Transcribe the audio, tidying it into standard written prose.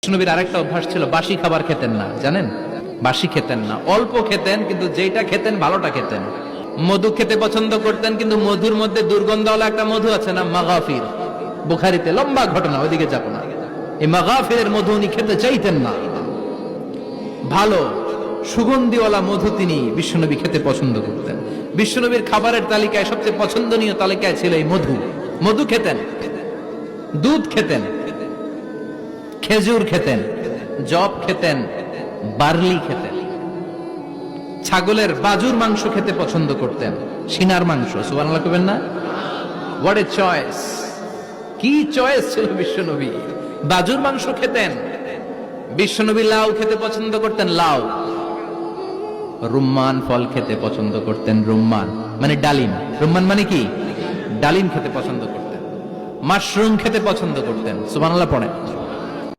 নবীর আরেকটা অভ্যাস ছিল, বাসি খাবার খেতেন না, জানেন? বাসি খেতেন না, অল্প খেতেন, কিন্তু যেটা খেতেন ভালোটা খেতেন। মধু খেতে পছন্দ করতেন, কিন্তু মধুর মধ্যে দুর্গন্ধওয়ালা একটা মধু আছে না, মাগাফির, বুখারীতে লম্বা ঘটনা, ওইদিকে যাব না। এই মাগাফিরের মধু উনি খেতে চাইতেন না। ভালো সুগন্ধিওয়ালা মধু তিনি বিশ্বনবী খেতে পছন্দ করতেন। বিশ্বনবীর খাবারের তালিকায় সবচেয়ে পছন্দনীয় তালিকায় ছিল এই মধু। মধু খেতেন, দুধ খেতেন, খেজুর খেতেন, জব খেতেন, বার্লি খেতেন, ছাগলের বাজুর মাংস খেতে পছন্দ করতেন, সিনার মাংস। সুবহানাল্লাহ কইবেন না? What a choice! কি চয়েস ছিল বিশ্বনবী! বাজুর মাংস খেতেন। বিশ্বনবী লাউ খেতে পছন্দ করতেন, লাউ। রুম্মান ফল খেতে পছন্দ করতেন, রুম্মান মানে ডালিম। রুম্মান মানে কি? ডালিম খেতে পছন্দ করতেন। মাশরুম খেতে পছন্দ করতেন। সুবহানাল্লাহ পড়েন।